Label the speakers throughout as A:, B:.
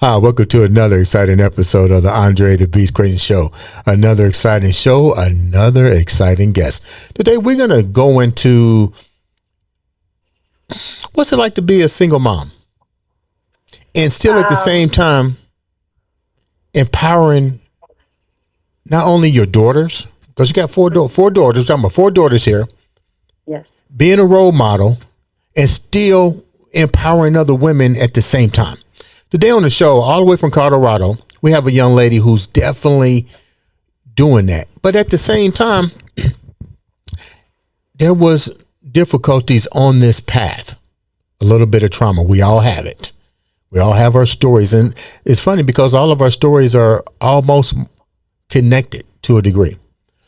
A: Hi, welcome to another exciting episode of the Andre The Beast Crayton Show. Another exciting show, another exciting guest. Today we're going to go into what's it like to be a single mom and still at the same time empowering not only your daughters, because you got four daughters, I'm four daughters here.
B: Yes.
A: Being a role model and still empowering other women at the same time. Today on the show, all the way from Colorado, we have a young lady who's definitely doing that. But at the same time, there was difficulties on this path, a little bit of trauma. We all have it. We all have our stories. And it's funny because all of our stories are almost connected to a degree.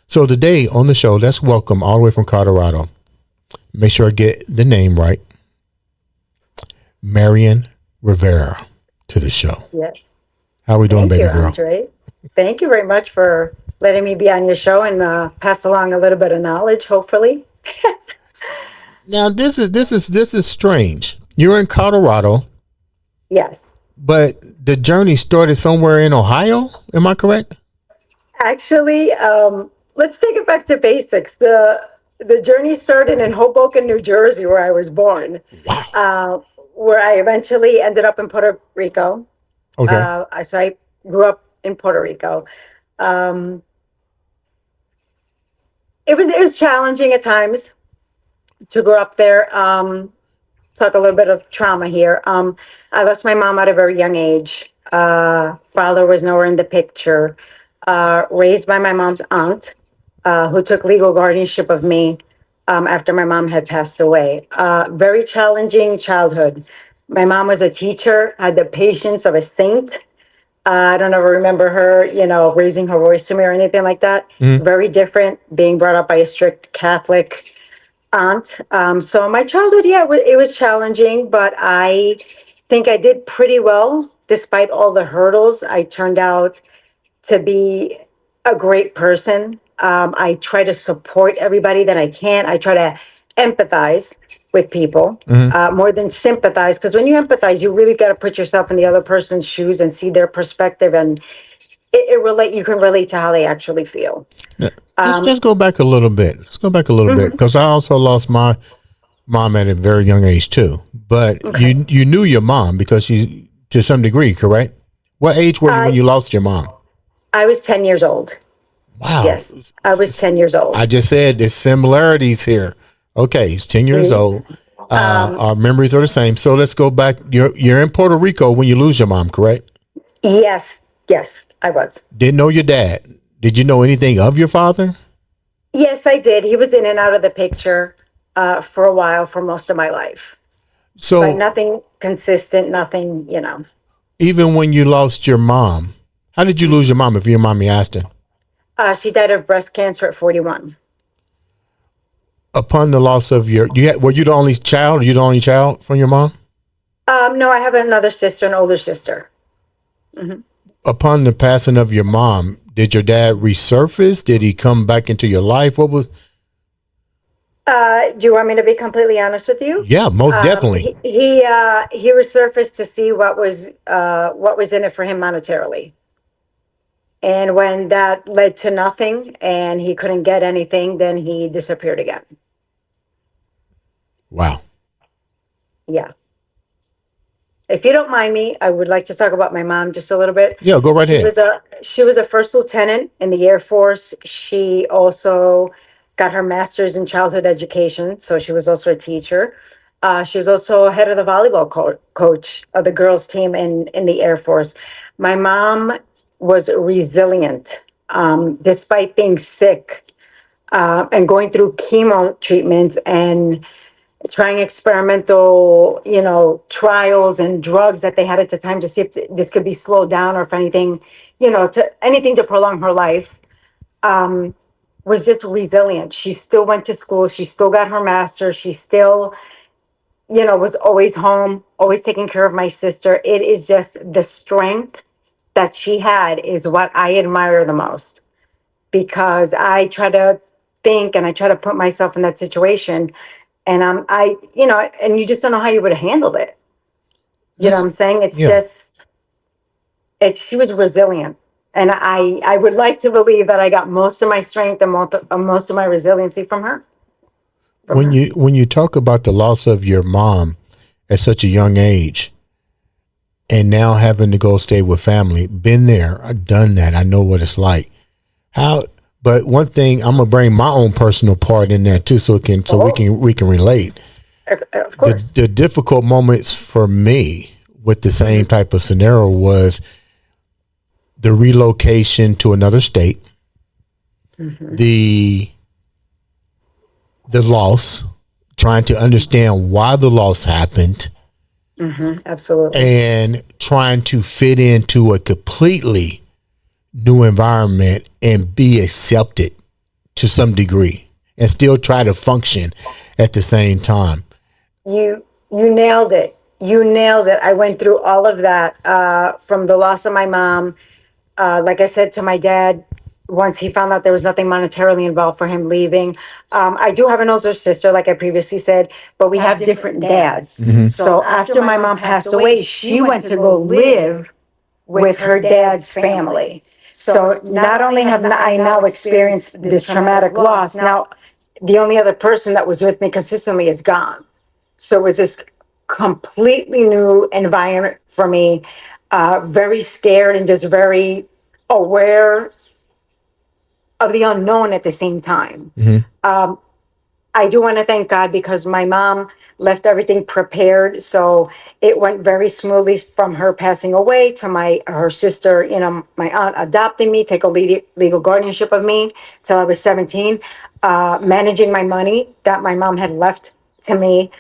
A: So today on the show, let's welcome all the way from Colorado. Make sure I get the name right. Marion Rivera to the show.
B: Yes.
A: How are we doing, baby girl?
B: Andre. Thank you very much for letting me be on your show and pass along a little bit of knowledge, hopefully.
A: Now, this is strange. You're in Colorado.
B: Yes.
A: But the journey started somewhere in Ohio. Am I correct?
B: Actually, let's take it back to basics. The journey started in Hoboken, New Jersey, where I was born.
A: Wow.
B: Where I eventually ended up in Puerto Rico.
A: Okay.
B: So I grew up in Puerto Rico. It was challenging at times to grow up there. Talk a little bit of trauma here. I lost my mom at a very young age. Father was nowhere in the picture. Raised by my mom's aunt, who took legal guardianship of me after my mom had passed away. Very challenging childhood. My mom was a teacher, had the patience of a saint. I don't ever remember her, raising her voice to me or anything like that.
A: Mm-hmm.
B: Very different, being brought up by a strict Catholic aunt. So my childhood, it was challenging, but I think I did pretty well despite all the hurdles. I turned out to be a great person. I try to support everybody that I can. I try to empathize with people more than sympathize. Because when you empathize, you really got to put yourself in the other person's shoes and see their perspective, and you can relate to how they actually feel.
A: Let's go back a little bit. Let's go back a little bit because I also lost my mom at a very young age too. But okay. you knew your mom because you, to some degree, correct? What age were you when you lost your mom?
B: I was 10 years old.
A: Wow.
B: Yes, I was 10 years old.
A: I just said there's similarities here. Okay, he's 10 years old. Our memories are the same. So let's go back. You're in Puerto Rico when you lose your mom, correct?
B: Yes, I was.
A: Didn't know your dad. Did you know anything of your father?
B: Yes, I did. He was in and out of the picture for a while, for most of my life.
A: So,
B: but nothing consistent, nothing,
A: Even when you lost your mom, how did you lose your mom, if you don't mind me asking?
B: She died of breast cancer at 41.
A: Upon the loss of were you the only child? Are you the only child from your mom?
B: No, I have another sister, an older sister. Mm-hmm.
A: Upon the passing of your mom, did your dad resurface? Did he come back into your life? What was?
B: Do you want me to be completely honest with you?
A: Yeah, most definitely.
B: He resurfaced to see what was in it for him monetarily. And when that led to nothing and he couldn't get anything, then he disappeared again.
A: Wow.
B: Yeah. If you don't mind me, I would like to talk about my mom just a little bit.
A: Yeah, go right ahead.
B: She was a first lieutenant in the Air Force. She also got her master's in childhood education. So she was also a teacher. She was also head of the volleyball coach of the girls team in the Air Force. My mom was resilient, despite being sick and going through chemo treatments and trying experimental, trials and drugs that they had at the time to see if this could be slowed down or if anything, anything to prolong her life, was just resilient. She still went to school. She still got her master's. She still was always home, always taking care of my sister. It is just the strength that she had is what I admire the most, because I try to think and I try to put myself in that situation, and and you just don't know how you would have handled it. You know what
A: That's
B: I'm saying? It's
A: yeah.
B: just, she was resilient. And I would like to believe that I got most of my strength and most of my resiliency from her. From
A: When
B: her.
A: you talk about the loss of your mom at such a young age, and now having to go stay with family, been there, I've done that. I know what it's like. How? But one thing, I'm gonna bring my own personal part in there too, so
B: Oh,
A: we can relate.
B: of course.
A: The difficult moments for me with the same
B: Hmm.
A: type of scenario was the relocation to another state,
B: Hmm.
A: the loss, trying to understand why the loss happened,
B: Hmm. Absolutely.
A: and trying to fit into a completely new environment and be accepted to some degree and still try to function at the same time.
B: You nailed it. You nailed it. I went through all of that, from the loss of my mom. Like I said to my dad, once he found out there was nothing monetarily involved for him leaving. I do have an older sister, like I previously said, but we have different dads.
A: Mhm.
B: So after my mom passed away, she went to go live with her dad's family. So not only have I now experienced this traumatic loss, now the only other person that was with me consistently is gone. So it was this completely new environment for me, very scared and just very aware of the unknown at the same time.
A: Mhm.
B: Um, I do want to thank God because my mom left everything prepared, so it went very smoothly from her passing away to my her sister, my aunt adopting me, take a legal guardianship of me till I was 17, managing my money that my mom had left to me,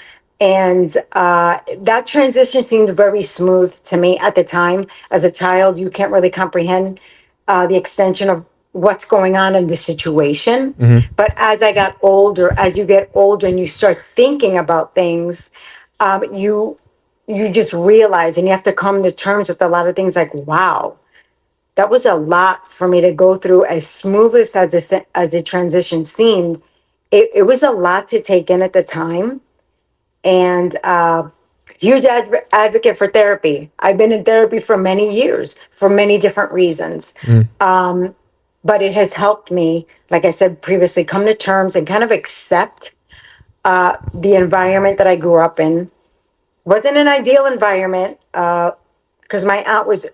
B: and that transition seemed very smooth to me at the time. As a child, you can't really comprehend the extension of what's going on in the situation.
A: Mhm.
B: But as I got older, as you get older and you start thinking about things, you just realize, and you have to come to terms with a lot of things. Like, wow, that was a lot for me to go through. As smooth as the transition seemed, it was a lot to take in at the time. And huge advocate for therapy. I've been in therapy for many years for many different reasons.
A: Mhm.
B: Um, but it has helped me, like I said previously, come to terms and kind of accept the environment that I grew up in. Wasn't an ideal environment, because my aunt was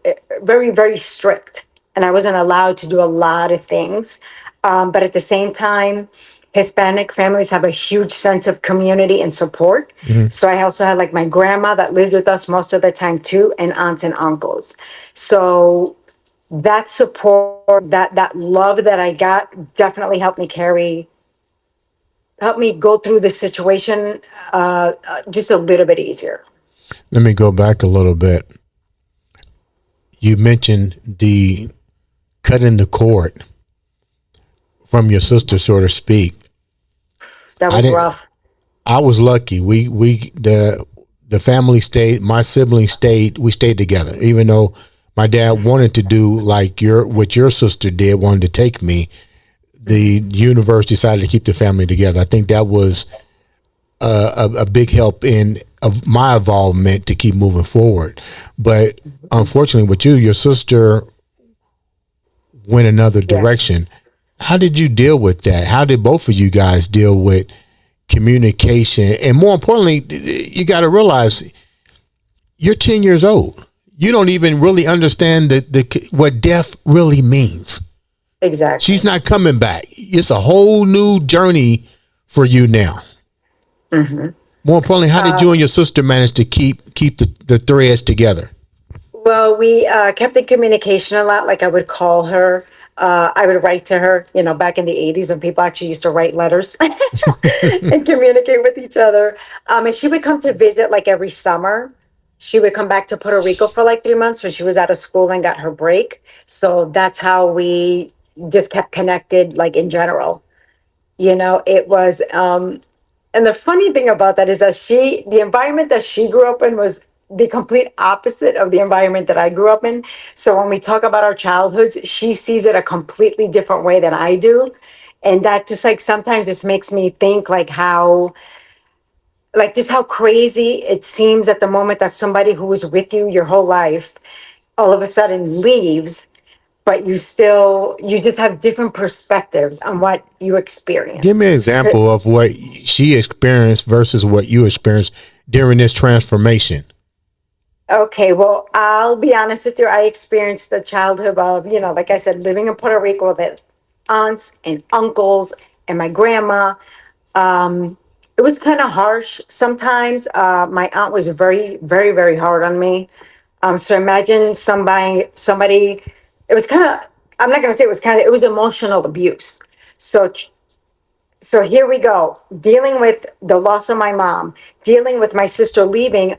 B: very, very strict, and I wasn't allowed to do a lot of things. But at the same time, Hispanic families have a huge sense of community and support.
A: Mhm.
B: So I also had like my grandma that lived with us most of the time too, and aunts and uncles. So that support, that love that I got, definitely helped me go through the situation just a little bit easier.
A: Let me go back a little bit. You mentioned the cutting the cord from your sister, so to speak.
B: That
A: I
B: was
A: didn't.
B: rough.
A: I was lucky. We the family stayed. My siblings stayed. We stayed together, even though my dad wanted to do like your what your sister did, wanted to take me.
B: Hmm.
A: The universe decided to keep the family together. I think that was a big help in of my involvement to keep moving forward. But unfortunately, with you, your sister went another
B: Yeah,
A: direction. How did you deal with that? How did both of you guys deal with communication? And more importantly, you got to realize you're 10 years old. You don't even really understand what death really means. She's
B: exactly.
A: not coming back. It's a whole new journey for you now.
B: Hmm.
A: More importantly, how did you and
B: Um,
A: your sister manage to keep the threads together?
B: well, we kept in communication a lot. Like I would call her, I would write to her. Back in the '80s when people actually used to write letters and communicate with each other. And she would come to visit like every summer. She would come back to Puerto Rico for like 3 months when she was out of school and got her break. So that's how we just kept connected, like in general. It was. And the funny thing about that is that the environment that she grew up in was the complete opposite of the environment that I grew up in. So when we talk about our childhoods, she sees it a completely different way than I do. And that just like sometimes just makes me think like how, like just how crazy it seems at the moment that somebody who was with you your whole life all of a sudden leaves, but you just have different perspectives on what you
A: Give me
B: experience.
A: an example of what she experienced versus what you experienced during this transformation.
B: Okay, well, I'll be honest with you. I experienced the childhood of, like I said, living in Puerto Rico with aunts and uncles and my grandma. It was kind of harsh sometimes. My aunt was very, very, very hard on me. So imagine somebody, it was kind of, I'm not going to say it was emotional abuse. So, so here we go, dealing with the loss of my mom, dealing with my sister leaving.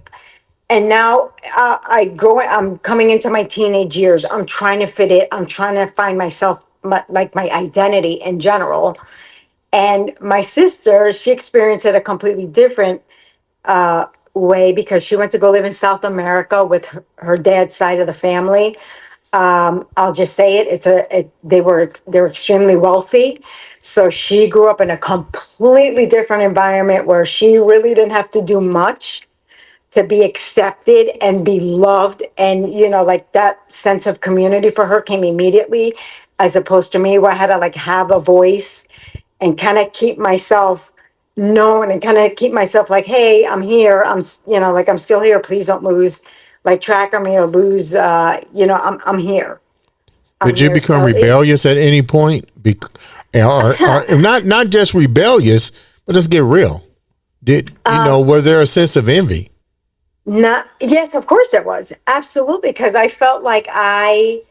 B: And now I'm coming into my teenage years. I'm trying to fit it. I'm trying to find myself, like my identity in general. And my sister, she experienced it a completely different way because she went to go live in South America with her dad's side of the family. I'll just say it. They're extremely wealthy. So she grew up in a completely different environment where she really didn't have to do much to be accepted and be loved. And, like that sense of community for her came immediately, as opposed to me, where I had to like have a voice and kind of keep myself known and kind of keep myself like, hey, I'm here. Like I'm still here. Please don't lose like track of me or lose, I'm here. I'm
A: Did you
B: here.
A: become
B: So
A: rebellious at any point? Or not just rebellious, but let's get real. Did was there a sense of envy?
B: not, yes, of course it was. Absolutely. Cause I felt like I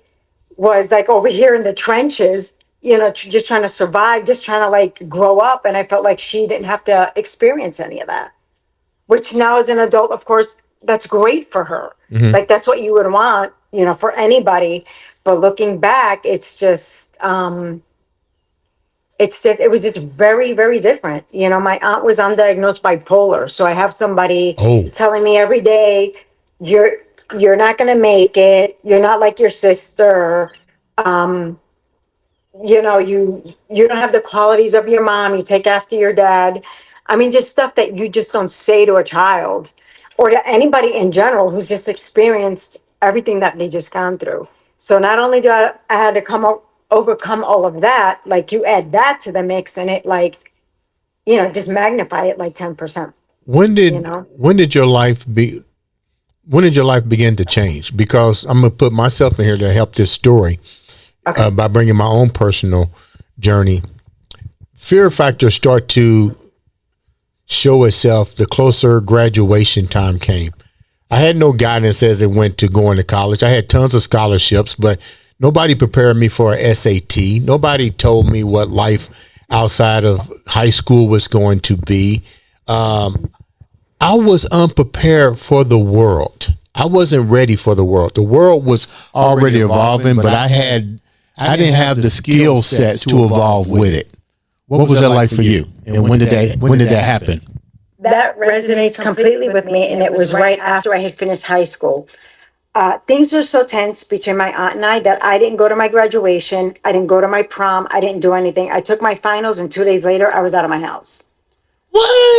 B: was like over here in the trenches, just trying to survive, just trying to like grow up. And I felt like she didn't have to experience any of that, which now as an adult, of course, that's great for her.
A: Mm-hmm.
B: Like that's what you would want, for anybody. But looking back, it was just very, very different. My aunt was undiagnosed bipolar. So I have somebody
A: Oh,
B: telling me every day, you're you're not gonna make it. You're not like your sister. Um, you don't have the qualities of your mom. You take after your dad. I mean, just stuff that you just don't say to a child or to anybody in general who's just experienced everything that they just gone through. So not only do I had to overcome all of that, like you add that to the mix and it like, just magnify it like 10%,
A: when
B: you
A: did
B: know?
A: when did your life be? When did your life begin to change? Because I'm gonna put myself in here to help this story
B: Okay.
A: by bringing my own personal journey. Fear factors start to show itself the closer graduation time came. I had no guidance as it went to going to college. I had tons of scholarships, but nobody prepared me for a SAT. Nobody told me what life outside of high school was going to be. I was unprepared for the world. I wasn't ready for the world. The world was already evolving, but I didn't have the skill sets to evolve with it. What was that like for you? And when did that happen?
B: That resonates completely with me. And it was right after I had finished high school. Things were so tense between my aunt and I that I didn't go to my graduation. I didn't go to my prom. I didn't do anything. I took my finals, and 2 days later, I was out of my house.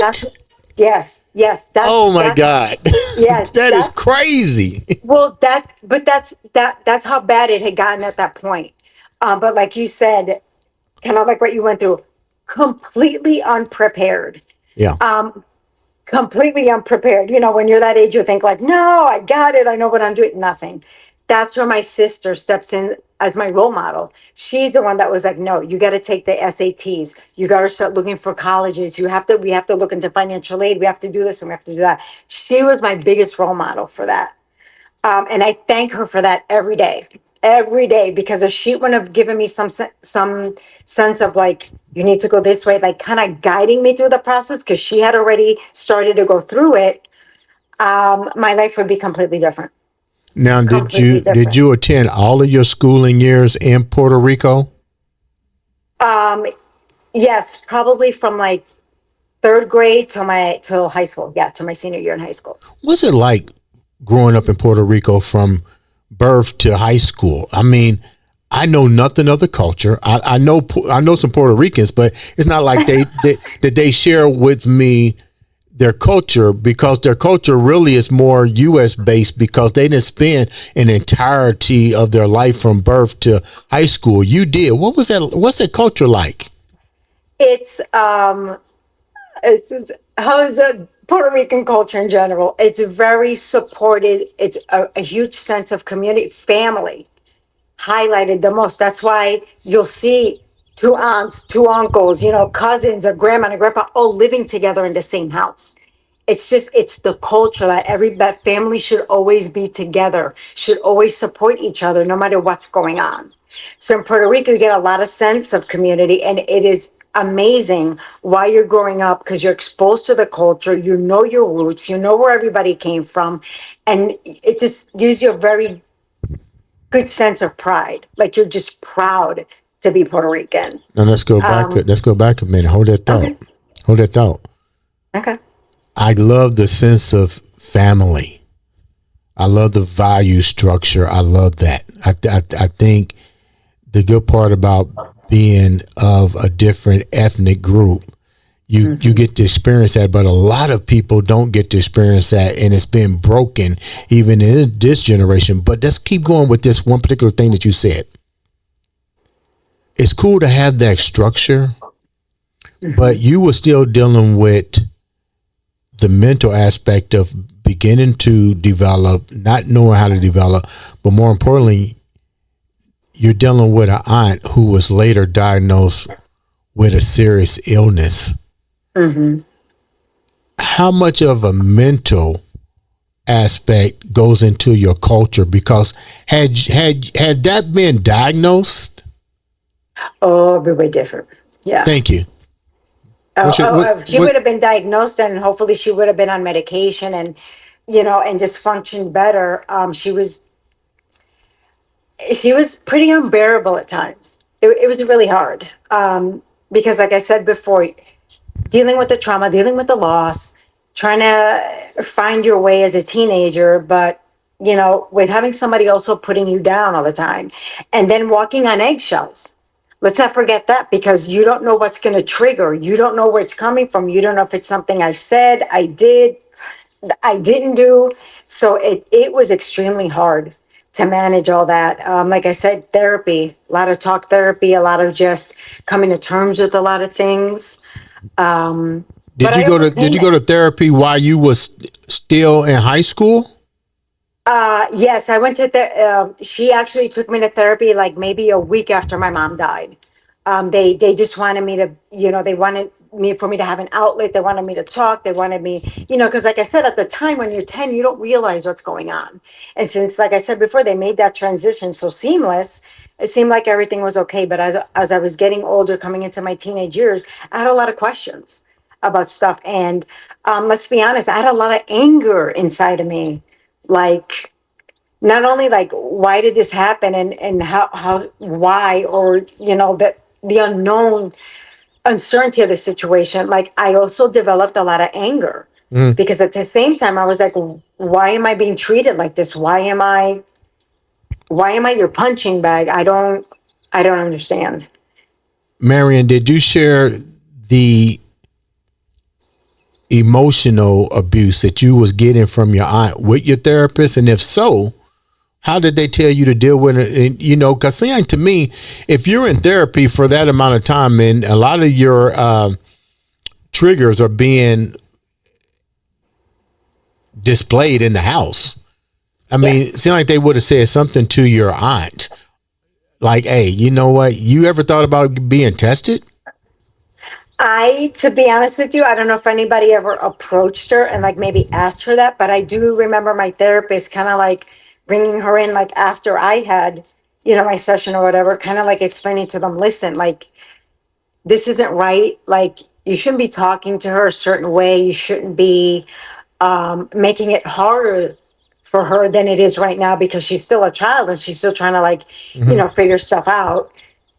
B: That's
A: What?
B: yes, yes.
A: Oh my God.
B: Yes.
A: That is crazy.
B: That's how bad it had gotten at that point. But like you said, kind of like what you went through, completely unprepared.
A: Yeah.
B: Completely unprepared. When you're that age, you think like, no, I got it. I know what I'm doing. Nothing. That's where my sister steps in as my role model. She's the one that was like, no, you got to take the SATs. You got to start looking for colleges. We have to look into financial aid. We have to do this and we have to do that. She was my biggest role model for that. And I thank her for that every day, because if she wouldn't have given me some sense of like, you need to go this way, like kind of guiding me through the process, because she had already started to go through it, my life would be completely different.
A: Now,
B: Completely
A: did
B: different.
A: you attend all of your schooling years in Puerto Rico?
B: Um, yes, probably from like third grade till high school. Yeah, till my senior year in high school.
A: What's it like growing up in Puerto Rico from birth to high school? I mean, I know nothing of the culture. I know some Puerto Ricans, but it's not like that they share with me their culture, because their culture really is more U.S. based, because they didn't spend an entirety of their life from birth to high school. You did. What was that? What's that culture like?
B: It's it's how is it Puerto Rican culture in general? It's very supported. It's a huge sense of community, family highlighted the most. That's why you'll see two aunts, two uncles, cousins, a grandma and a grandpa all living together in the same house. It's the culture that that family should always be together, should always support each other no matter what's going on. So in Puerto Rico, you get a lot of sense of community, and it is amazing while you're growing up because you're exposed to the culture, you know your roots, you know where everybody came from, and it just gives you a very good sense of pride. Like you're just proud to be Puerto Rican.
A: Now let's go back.
B: Um,
A: Let's go back a minute. Hold that thought.
B: okay,
A: Hold that thought.
B: okay.
A: I love the sense of family. I love the value structure. I love that. I think the good part about being of a different ethnic group, you
B: Hmm.
A: get to experience that, but a lot of people don't get to experience that, and it's been broken even in this generation. But let's keep going with this one particular thing that you said. It's cool to have that structure, but
B: Hmm.
A: you were still dealing with the mental aspect of beginning to develop, not knowing how to develop, but more importantly, you're dealing with an aunt who was later diagnosed with a serious illness.
B: Hmm.
A: How much of a mental aspect goes into your culture? Because had that been diagnosed,
B: Oh, it'd be way different. Yeah.
A: thank you.
B: Oh,
A: What's your
B: she would have been diagnosed, and hopefully she would have been on medication, and and just functioned better. She was pretty unbearable at times. It was really hard, because, like I said before, dealing with the trauma, dealing with the loss, trying to find your way as a teenager, but with having somebody also putting you down all the time, and then walking on eggshells. Let's not forget that, because you don't know what's going to trigger. You don't know where it's coming from. You don't know if it's something I said, I did, I didn't do. So it was extremely hard to manage all that. Like I said, therapy, a lot of talk therapy, a lot of just coming to terms with a lot of things. But I
A: did
B: overcame
A: you
B: it.
A: go to therapy while you was still in high school?
B: Yes, I went to she actually took me to therapy like maybe a week after my mom died. They just wanted me to, they wanted me for me to have an outlet. They wanted me to talk. They wanted me, because like I said, at the time when you're 10, you don't realize what's going on. And since, like I said before, they made that transition so seamless, it seemed like everything was okay. But as I was getting older, coming into my teenage years, I had a lot of questions about stuff. And let's be honest, I had a lot of anger inside of me, like not only like why did this happen, and how why, or that the unknown uncertainty of the situation. Like I also developed a lot of anger,
A: Mm.
B: because at the same time I was like, why am I being treated like this? Why am I your punching bag? I don't understand.
A: Marion, did you share the emotional abuse that you was getting from your aunt with your therapist? And if so, how did they tell you to deal with it? And, because saying to me, if you're in therapy for that amount of time and a lot of your triggers are being displayed in the house, I mean, it
B: Yes.
A: seemed like they would have said something to your aunt, like, "Hey, you know what? You ever thought about being tested?"
B: To be honest with you, I don't know if anybody ever approached her and like maybe asked her that, but I do remember my therapist kind of like bringing her in like after I had, my session or whatever, kind of like explaining to them, listen, like this isn't right. Like you shouldn't be talking to her a certain way. You shouldn't be making it harder for her than it is right now, because she's still a child and she's still trying to like,
A: Hmm.
B: figure stuff out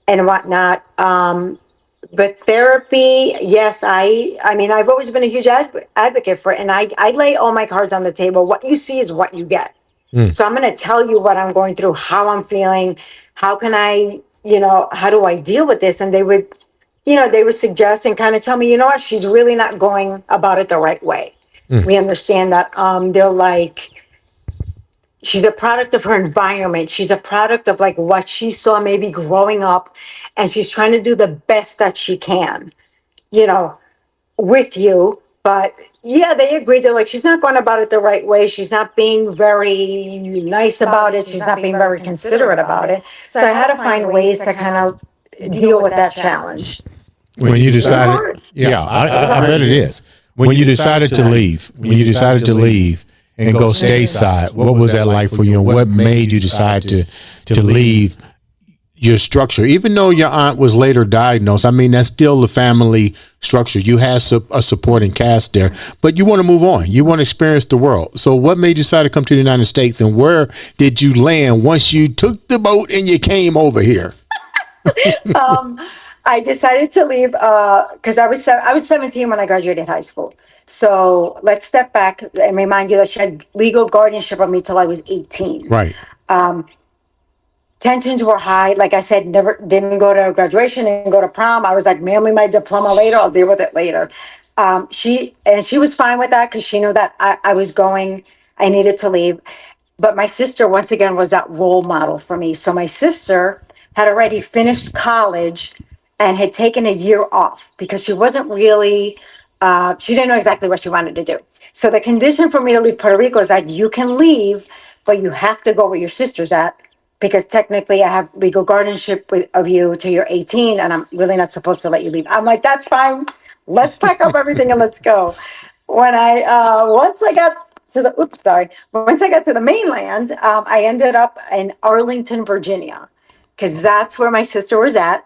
B: and whatnot. But therapy, yes, I mean, I've always been a huge advocate for it, and I lay all my cards on the table. What you see is what you get.
A: Mm,
B: So I'm going to tell you what I'm going through, how I'm feeling, how can I, how do I deal with this? And they would suggest and kind of tell me, you know what, she's really not going about it the right way.
A: mm,
B: We understand that. They're like, she's a product of her environment. She's a product of like what she saw maybe growing up, and she's trying to do the best that she can, you know, with you. But yeah, they agreed. They're like, she's not going about it the right way. She's not being very nice about it. She's not being very considerate about it. So I had to find ways to kind of deal with that challenge.
A: when you
B: It was
A: decided,
B: hard.
A: yeah,
B: It was
A: I bet
B: hard.
A: it is. When you decided to leave and go stateside, what was that like for you, and what made you decide to leave your structure, even though your aunt was later diagnosed? I mean, that's still the family structure. You had a supporting cast there, but you want to move on. You want to experience the world. So what made you decide to come to the United States, and where did you land once you took the boat and you came over here?
B: um, I decided to leave because I was 17 when I graduated high school. So let's step back and remind you that she had legal guardianship of me till I was 18.
A: Right.
B: Um, Tensions were high. Like I said, never didn't go to graduation, didn't go to prom. I was like, mail me my diploma later. I'll deal with it later. She was fine with that because she knew that I was going. I needed to leave. But my sister, once again, was that role model for me. So my sister had already finished college and had taken a year off because she wasn't really, she didn't know exactly what she wanted to do. So the condition for me to leave Puerto Rico is that you can leave, but you have to go where your sister's at because technically I have legal guardianship of you till you're 18 and I'm really not supposed to let you leave. I'm like, that's fine. Let's pack up everything and let's go. Once I got to the oops sorry once I got to the mainland, I ended up in Arlington, Virginia, because that's where my sister was at,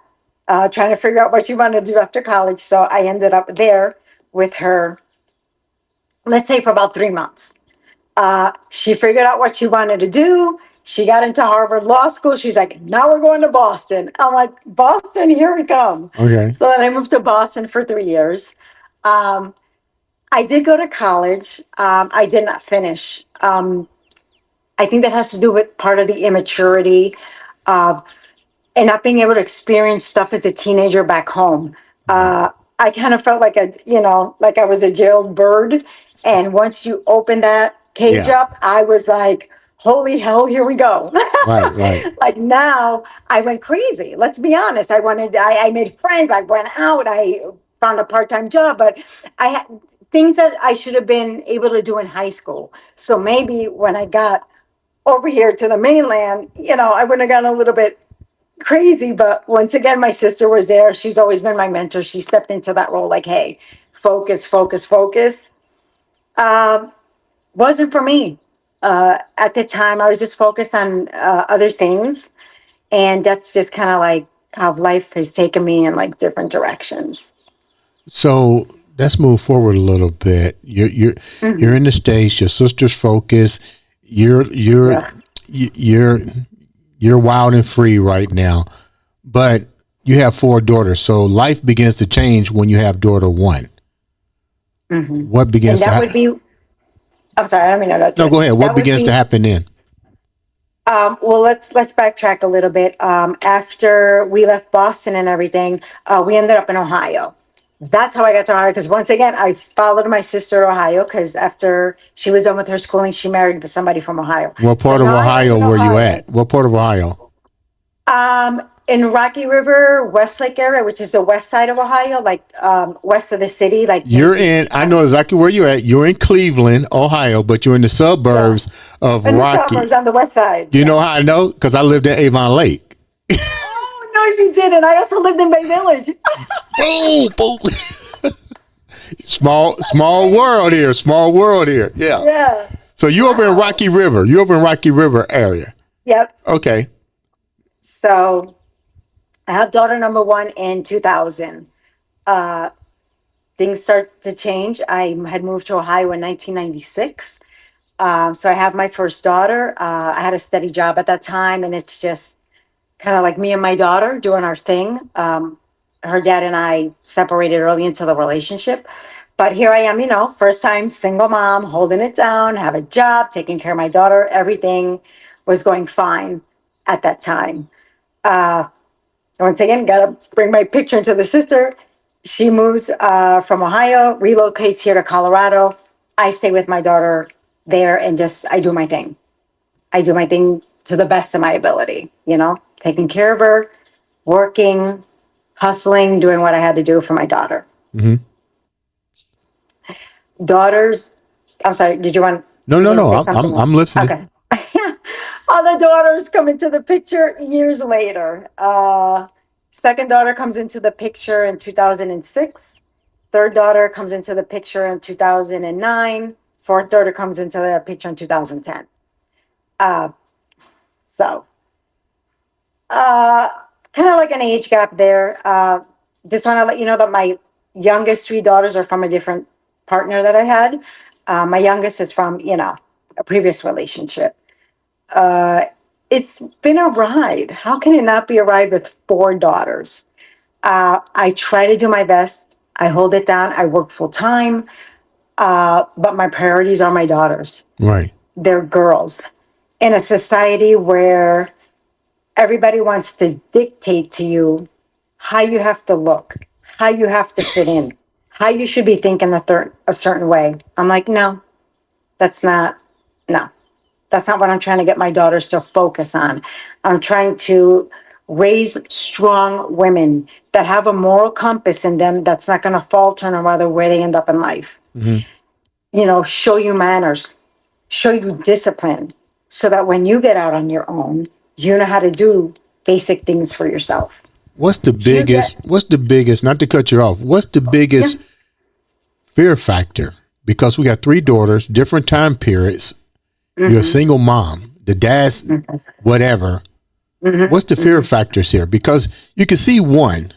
B: trying to figure out what she wanted to do after college. So I ended up there with her, let's say, for about 3 months. She figured out what she wanted to do. She got into Harvard Law School. She's like, now we're going to Boston. I'm like, Boston, here we come.
A: Okay.
B: So then I moved to Boston for 3 years. Um, I did go to college. I did not finish. I think that has to do with part of the immaturity uh, and not being able to experience stuff as a teenager back home.
A: Right.
B: I kind of felt like like I was a jailed bird. And once you open that cage
A: Yeah.
B: up, I was like, holy hell, here we go.
A: Right. Right.
B: Like now I went crazy. Let's be honest. I made friends. I went out. I found a part-time job, but I had things that I should have been able to do in high school. So maybe when I got over here to the mainland, I wouldn't have gotten a little bit crazy. But once again, my sister was there. She's always been my mentor. She stepped into that role like, hey, focus, focus, focus. Um, wasn't for me. At the time, I was just focused on other things. And that's just kind of like how life has taken me in like different directions.
A: So let's move forward a little bit. You're
B: Hmm.
A: in the States. Your sister's focused. You're you're
B: Yeah.
A: you're you're wild and free right now, but you have four daughters. So life begins to change when you have daughter one.
B: Hmm.
A: What begins
B: And
A: to
B: that would be, I'm sorry, I don't mean to interrupt
A: no?
B: you.
A: Go ahead. What
B: That would
A: begins to
B: be,
A: happen then?
B: well, let's backtrack a little bit. After we left Boston and everything, we ended up in Ohio. That's how I got to Ohio. Because once again, I followed my sister to Ohio. Because after she was done with her schooling, she married somebody from Ohio.
A: What
B: So
A: part of
B: now I live
A: Ohio
B: in
A: were you
B: Ohio.
A: at? What part of Ohio?
B: In Rocky River, Westlake area, which is the west side of Ohio, like west of the city, like
A: You're
B: maybe
A: in. I know exactly where you're at. You're in Cleveland, Ohio, but you're in the suburbs
B: yes,
A: of
B: in the suburbs
A: Rocky.
B: on the west side.
A: You know
B: Yes.
A: how I know? Because I lived in Avon Lake.
B: Oh no, you didn't. I also lived in Bay Village.
A: Boom, boom. Small world here. Small world here. Yeah.
B: Yeah.
A: So you over in
B: Wow.
A: Rocky River. You over in Rocky River area.
B: Yep.
A: Okay.
B: So I have daughter number one in 2000. Uh, Things start to change. I had moved to Ohio in 1996. So I have my first daughter. I had a steady job at that time, and it's just kind of like me and my daughter doing our thing. her dad and I separated early into the relationship. But here I am, first time single mom, holding it down, have a job, taking care of my daughter. Everything was going fine at that time. Uh, Once again, gotta bring my picture into the sister. She moves from Ohio, relocates here to Colorado. I stay with my daughter there and just I do my thing. I do my thing to the best of my ability, taking care of her, working, hustling, doing what I had to do for my daughter.
A: Hmm.
B: Daughters, I'm sorry, did you want
A: No, no,
B: me to
A: no.
B: say
A: I'm
B: something else?
A: I'm listening.
B: Okay. Other daughters come into the picture years later. Second daughter comes into the picture in 2006. Third daughter comes into the picture in 2009. Fourth daughter comes into the picture in 2010. Uh, so Uh, Kind of like an age gap there. Just want to let you know that my youngest three daughters are from a different partner that I had. My youngest is from, a previous relationship. Uh, it's been a ride. How can it not be a ride with four daughters? I try to do my best. I hold it down. I work full time. But my priorities are my daughters.
A: Right.
B: They're girls in a society where everybody wants to dictate to you how you have to look, how you have to fit in, how you should be thinking a certain way. I'm like, no, that's not, no, that's not what I'm trying to get my daughters to focus on. I'm trying to raise strong women that have a moral compass in them that's not going to falter no matter where they end up in life.
A: Hmm.
B: Show you manners, show you discipline so that when you get out on your own, you know how to do basic things for yourself.
A: What's the
B: You get,
A: biggest? What's the biggest? Not to cut you off. What's the
B: yeah.
A: biggest fear factor? Because we got three daughters, different time periods. You're a
B: Mm-hmm.
A: single mom. The dad's
B: Mm-hmm.
A: whatever. What's the
B: Mm-hmm.
A: fear
B: Mm-hmm.
A: factors here? Because you can see one.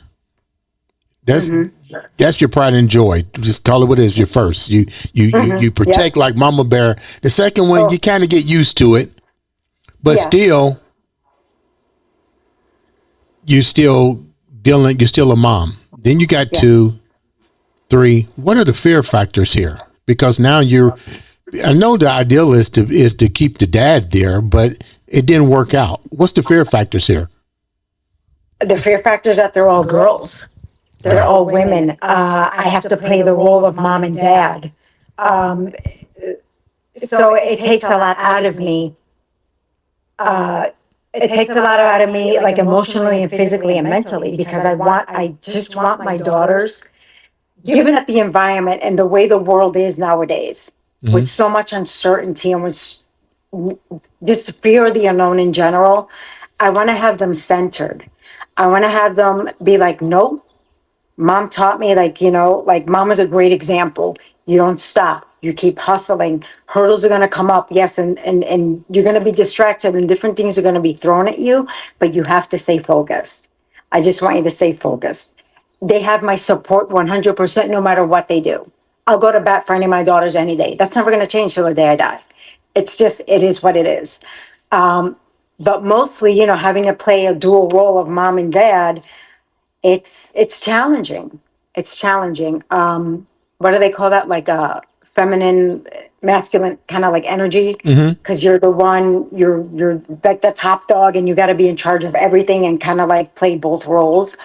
A: That's
B: Mm-hmm.
A: that's your pride and joy. Just call it what it is. Your first. You
B: Mm-hmm.
A: protect
B: Yep.
A: like Mama Bear. The second one, you
B: Oh,
A: kind of get used to it, but
B: yes.
A: still, you still dealing. You're still a mom. Then you got
B: Yes.
A: two, three. What are the fear factors here? Because now you're. I know the ideal is to keep the dad there, but it didn't work out. What's the fear factors here?
B: The fear factor is that they're all girls. They're all women. I have to play the role of mom and dad. Um, so it takes a lot out of me. Uh, it takes a lot out of me, like emotionally and physically and mentally, because I just want my daughters, given that the environment and the way the world is nowadays,
A: Hmm.
B: with so much uncertainty and with just fear of the unknown in general, I want to have them centered. I want to have them be like, nope, mom taught me, like, like mom is a great example. You don't stop. You keep hustling. Hurdles are going to come up. Yes. And you're going to be distracted and different things are going to be thrown at you, but you have to stay focused. I just want you to stay focused. They have my support 100% no matter what they do. I'll go to bat for any of my daughters any day. That's never going to change till the day I die. It's just, it is what it is. Um, but mostly, having to play a dual role of mom and dad, it's challenging. It's challenging. What do they call that? Like a feminine, masculine kind of like energy,
A: Hmm.
B: because you're the one, you're like the top dog, and you got to be in charge of everything and kind of like play both roles.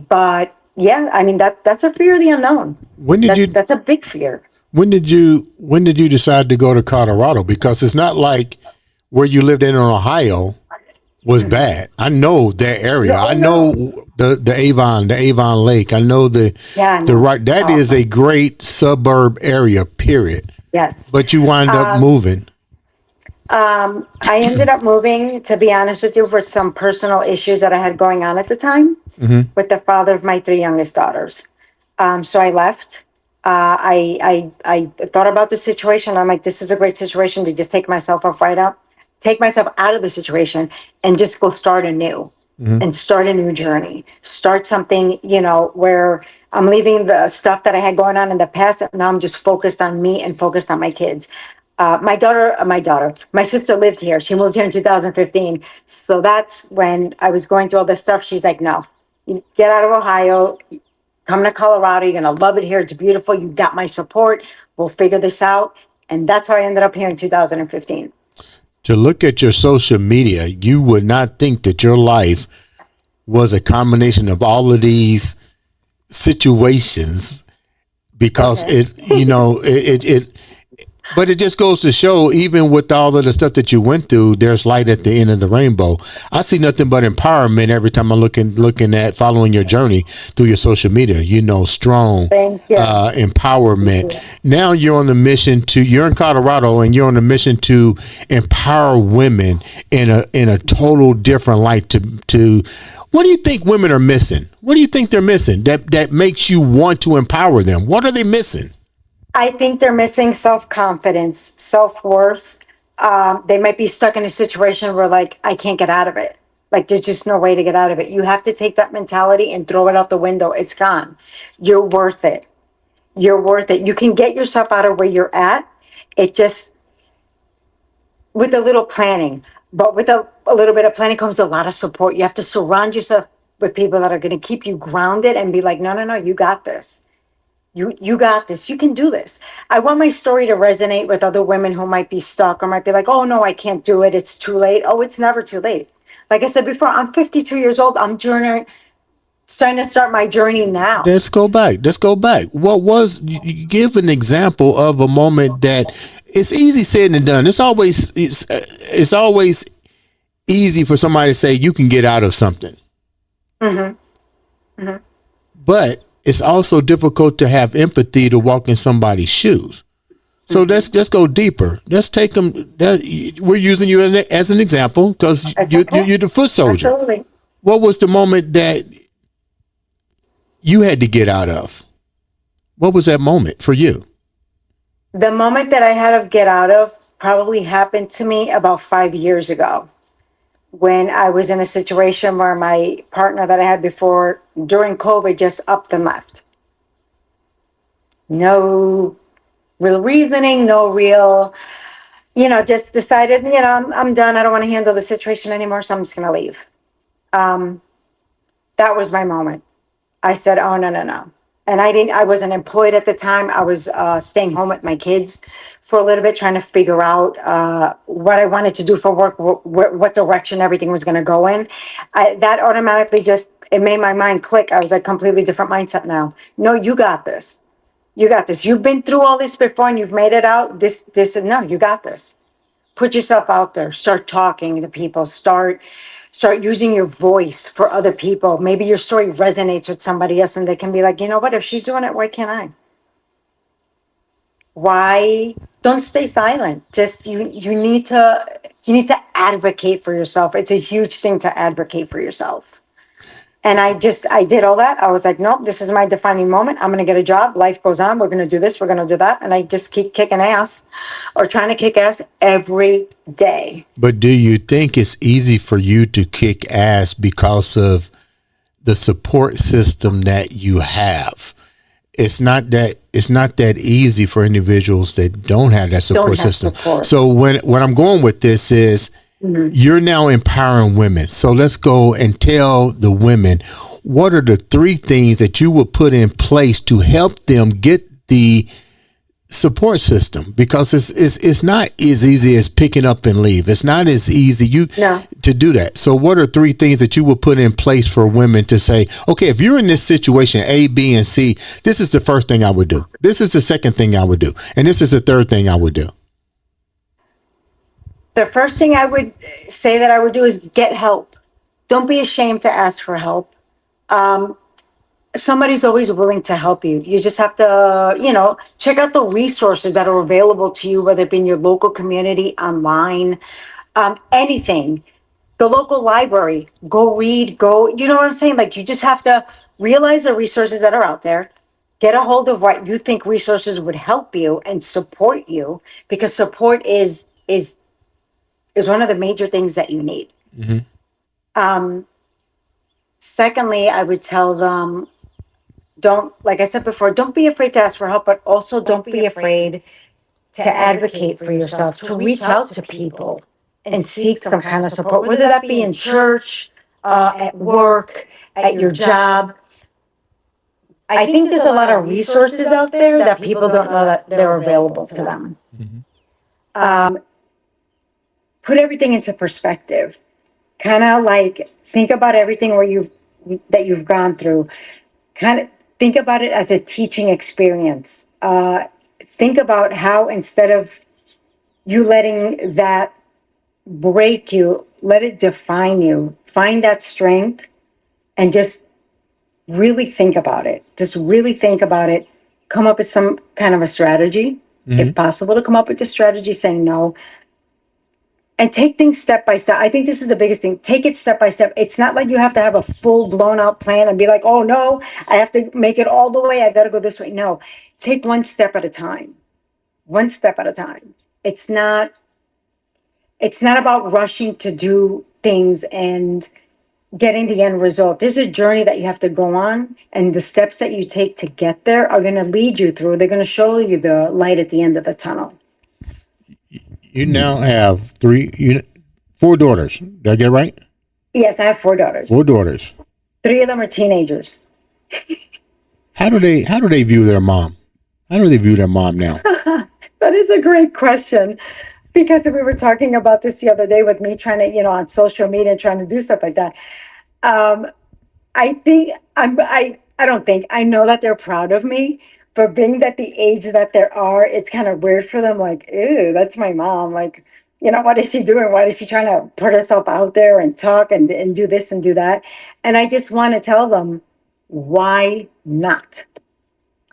B: But yeah, I mean that's a fear of the unknown.
A: When did
B: That
A: you
B: that's a big fear.
A: when did you decide to go to Colorado? Because it's not like where you lived in Ohio was
B: Mhm.
A: bad. I know that area.
B: No,
A: I
B: oh
A: know
B: no.
A: the Avon Lake. I know
B: Yeah,
A: the
B: no.
A: right. That is a
B: Awesome.
A: great suburb area. Period.
B: Yes.
A: But you wind up
B: Um,
A: moving.
B: I ended up moving, to be honest with you, for some personal issues that I had going on at the time
A: Hmm.
B: with the father of my three youngest daughters. So I left. I thought about the situation. I'm like, this is a great situation to just take myself off right up, take myself out of the situation, and just go start anew,
A: Hmm.
B: and start a new journey. Start something, where I'm leaving the stuff that I had going on in the past, and now I'm just focused on me and focused on my kids. My sister lived here. She moved here in 2015. So that's when I was going through all this stuff. She's like, no. You get out of Ohio, come to Colorado. You're going to love it here. It's beautiful. You got my support. We'll figure this out. And that's how I ended up here in 2015.
A: To look at your social media, you would not think that your life was a combination of all of these situations because
B: Okay.
A: it, but it just goes to show, even with all of the stuff that you went through, there's light at the end of the rainbow. I see nothing but empowerment every time I'm looking at following your journey through your social media. Strong
B: Thank you. Thank
A: empowerment.
B: you.
A: Now you're in Colorado and you're on a mission to empower women in a total different light. To what do you think women are missing? What do you think they're missing that makes you want to empower them? What are they missing?
B: I think they're missing self confidence, self worth. They might be stuck in a situation where, like, I can't get out of it. Like, there's just no way to get out of it. You have to take that mentality and throw it out the window. It's gone. You're worth it. You're worth it. You can get yourself out of where you're at. It just, with a little planning, but with a little bit of planning comes a lot of support. You have to surround yourself with people that are going to keep you grounded and be like, no, no, no, you got this. You got this. You can do this. I want my story to resonate with other women who might be stuck or might be like, oh no, I can't do it. It's too late. Oh, it's never too late. Like I said before, I'm 52 years old. I'm trying to start my journey now.
A: Let's go back. Let's go back. What was you give an example of a moment that it's easy said and done. It's always easy for somebody to say you can get out of something,
B: Hmm. Hmm.
A: but it's also difficult to have empathy to walk in somebody's shoes. So
B: Hmm.
A: let's go deeper. Let's take them. We're using you as an example because
B: That's okay.
A: you're the foot soldier.
B: Absolutely.
A: What was the moment that you had to get out of? What was that moment for you?
B: The moment that I had to get out of probably happened to me about 5 years ago when I was in a situation where my partner that I had before during COVID just upped and left. No real reasoning, no real, just decided, I'm done. I don't want to handle the situation anymore. So I'm just going to leave. Um, that was my moment. I said, oh, no, no, no. And I wasn't employed at the time. I was staying home with my kids for a little bit, trying to figure out what I wanted to do for work, what direction everything was going to go in. That automatically it made my mind click. I was like, completely different mindset now. No, you got this. You got this. You've been through all this before and you've made it out. No, you got this. Put yourself out there. Start talking to people. Start using your voice for other people. Maybe your story resonates with somebody else and they can be like, you know what, if she's doing it, why can't I? Why don't stay silent? Just you need to advocate for yourself. It's a huge thing to advocate for yourself. And I did all that. I was like, nope, this is my defining moment. I'm gonna get a job. Life goes on. We're gonna do this, we're gonna do that. And I just keep kicking ass or trying to kick ass every day.
A: But do you think it's easy for you to kick ass because of the support system that you have? It's not that easy for individuals that don't have that
B: Don't
A: support
B: have
A: system.
B: support.
A: So when I'm going with this is
B: Mhm.
A: you're now empowering women. So let's go and tell the women what are the three things that you would put in place to help them get the support system, because it's not as easy as picking up and leave. It's not as easy you
B: No.
A: to do that. So what are three things that you would put in place for women to say, okay, if you're in this situation A, B, and C, this is the first thing I would do, this is the second thing I would do, and this is the third thing I would do?
B: The first thing I would say that I would do is get help. Don't be ashamed to ask for help. Um, Somebody's always willing to help you. You just have to, check out the resources that are available to you, whether it be in your local community, online, anything. The local library, go read, you know what I'm saying? Like, you just have to realize the resources that are out there, get a hold of what you think resources would help you and support you, because support is one of the major things that you need.
A: Mm-hmm.
B: Um, Secondly, I would tell them, don't, like I said before, don't be afraid to ask for help, but also don't be afraid to advocate for yourself, to reach out to people and seek some kind of support, whether that be in church, at work, at your job. I think there's a lot of resources out there that people don't know that they're available to them.
A: Mhm.
B: Um, put everything into perspective. Kind of like think about everything where you've gone through. Kind of think about it as a teaching experience. Think about how instead of you letting that break you, let it define you. Find that strength and just really think about it. Just really think about it. Come up with some kind of a strategy, if
A: Mhm.
B: possible, to come up with a strategy saying no. And take things step by step. I think this is the biggest thing. Take it step by step. It's not like you have to have a full blown out plan and be like, oh no, I have to make it all the way. I got to go this way. No, take one step at a time. One step at a time. It's not. It's not about rushing to do things and getting the end result. There's a journey that you have to go on, and the steps that you take to get there are going to lead you through. They're going to show you the light at the end of the tunnel.
A: You now have four daughters. Did I get it right?
B: Yes, I have four
A: Four
B: daughters.
A: daughters.
B: Three of them are teenagers.
A: How do they view their mom? How do they view their mom now?
B: That is a great question because we were talking about this the other day with me trying to, on social media, trying to do stuff like that. Um, I think I don't think I know that they're proud of me, but being at the age that they are, it's kind of weird for them. Like, ew, that's my mom. Like, what is she doing? Why is she trying to put herself out there and talk and do this and do that? And I just want to tell them, why not?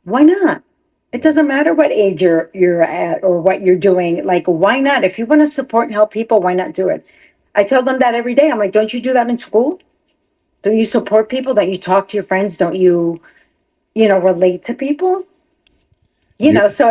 B: Why not? It doesn't matter what age you're at or what you're doing. Like, why not? If you want to support and help people, why not do it? I tell them that every day. I'm like, don't you do that in school? Don't you support people? Don't you talk to your friends? Don't you, relate to people?
A: You,
B: So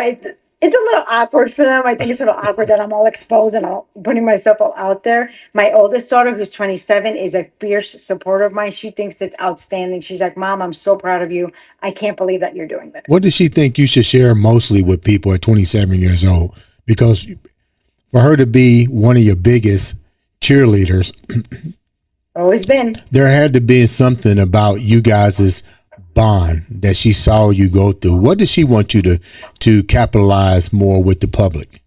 B: it's a little awkward for them. I think it's a little awkward that I'm all exposed and all putting myself all out there. My oldest daughter, who's 27, is a fierce supporter of mine. She thinks it's outstanding. She's like, Mom, I'm so proud of you. I can't believe that you're doing
A: what
B: this.
A: does she think you should share mostly with people at 27 years old? Because for her to be one of your biggest cheerleaders,
B: Always been.
A: there had to be something about you guys' bond that she saw you go through. What does she want you to capitalize more with the public?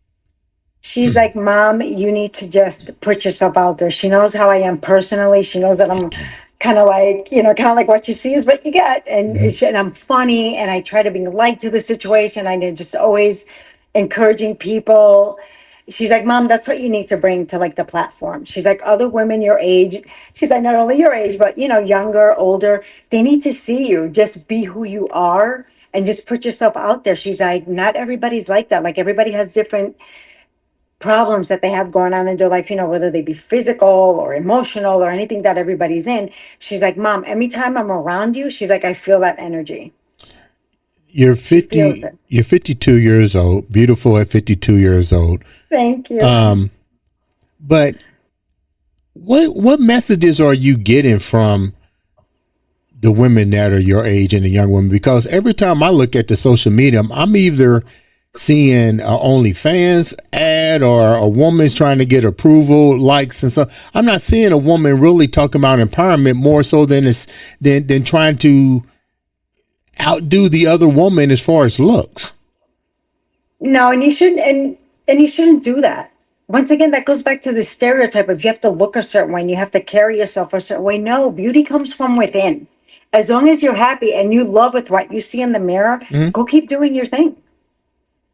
B: She's like, Mom, you need to just put yourself out there. She knows how I am personally. She knows that I'm kind of like, kind of like what you see is what you get.
A: Mhm.
B: And I'm funny and I try to bring light to the situation. I'm just always encouraging people. She's like, Mom, that's what you need to bring to like the platform. She's like, other women your age. She's like, not only your age, but younger, older, they need to see you. Just be who you are and just put yourself out there. She's like, not everybody's like that. Like everybody has different problems that they have going on in their life, whether they be physical or emotional or anything that everybody's in. She's like, Mom, anytime I'm around you, she's like, I feel that energy.
A: You're
B: She feels
A: 50.
B: it.
A: You're 52 years old. Beautiful at 52 years old.
B: Thank you.
A: Um, but what messages are you getting from the women that are your age and the young women? Because every time I look at the social media, I'm either seeing a OnlyFans ad or a woman's trying to get approval, likes and stuff. I'm not seeing a woman really talking about empowerment more so than trying to outdo the other woman as far as looks.
B: No, and you shouldn't and you shouldn't do that. Once again, that goes back to the stereotype of you have to look a certain way and you have to carry yourself a certain way. No, beauty comes from within. As long as you're happy and you love with what you see in the mirror,
A: Mhm.
B: go keep doing your thing.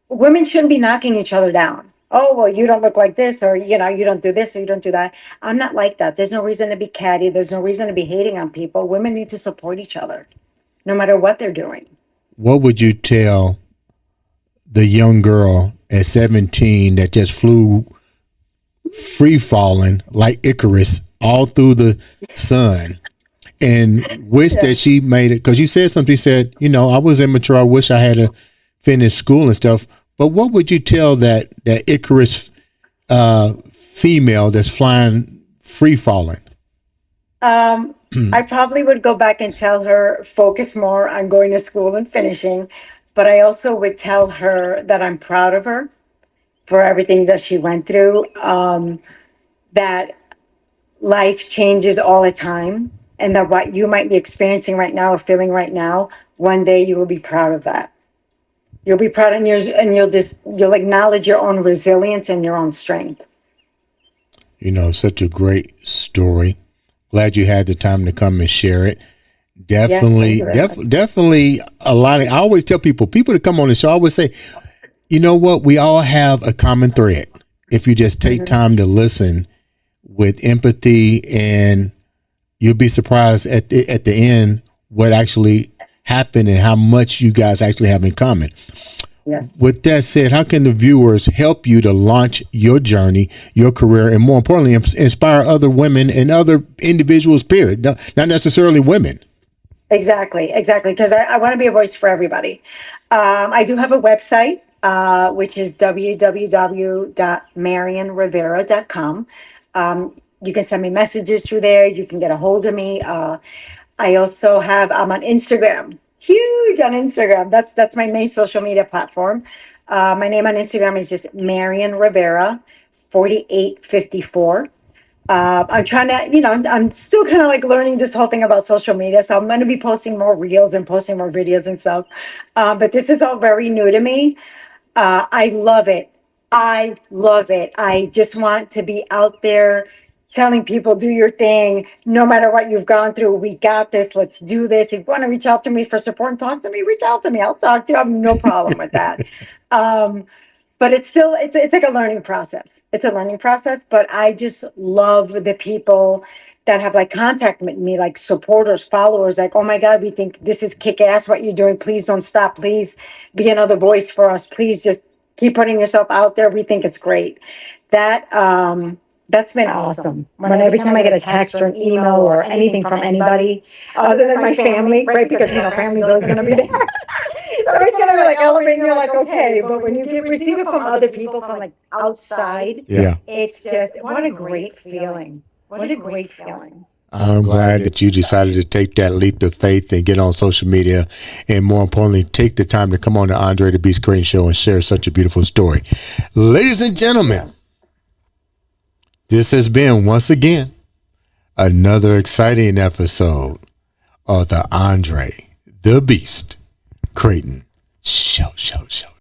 B: Women shouldn't be knocking each other down. Oh, well, you don't look like this, or you don't do this, or you don't do that. I'm not like that. There's no reason to be catty. There's no reason to be hating on people. Women need to support each other, no matter what they're doing.
A: What would you tell the young girl at 17 that just flew free falling like Icarus all through the sun and wish
B: Yeah.
A: that she made it? Because you said something, you said, I was immature. I wish I had to finish school and stuff. But what would you tell that Icarus female that's flying free falling?
B: Um, I probably would go back and tell her focus more on going to school and finishing, but I also would tell her that I'm proud of her for everything that she went through. That life changes all the time, and that what you might be experiencing right now or feeling right now, one day you will be proud of that. You'll be proud, and you'll acknowledge your own resilience and your own strength.
A: You know, such a great story. Glad you had the time to come and share it. Definitely, definitely a lot of, I always tell people that come on the show, I always say, you know what? We all have a common thread. If you just take time to listen with empathy, and you'll be surprised at the end what actually happened and how much you guys actually have in common.
B: Yes.
A: With that said, how can the viewers help you to launch your journey, your career, and more importantly, inspire other women and other individuals, period, not necessarily women?
B: Exactly. Because I want to be a voice for everybody. I do have a website, which is www.marionrivera.com. You can send me messages through there. You can get a hold of me. I also I'm on Instagram, huge on Instagram. That's my main social media platform. My name on Instagram is just Marion Rivera 4854. I'm trying to, I'm still kind of like learning this whole thing about social media. So I'm going to be posting more reels and posting more videos and stuff. But this is all very new to me. I love it. I love it. I just want to be out there telling people, do your thing, no matter what you've gone through. We got this. Let's do this. If you want to reach out to me for support and talk to me, reach out to me. I'll talk to you. I have no problem with that. But it's still, it's like a learning process. It's a learning process, but I just love the people that have like contacted me, like supporters, followers, like, oh my God, we think this is kick ass what you're doing. Please don't stop. Please be another voice for us. Please just keep putting yourself out there. We think it's great. That that's been awesome. When every time I get a text or an email or anything from anybody other than my family, right? Because family's always gonna be there. It's always gonna be like elevating. You're like, okay, but when you receive it from other people from like outside, it's just what a great feeling. What a great feeling.
A: I'm glad that you decided to take that leap of faith and get on social media, and more importantly, take the time to come on the Andre The Beast Crayton show and share such a beautiful story. Ladies and gentlemen, this has been, once again, another exciting episode of the Andre The Beast Crayton show.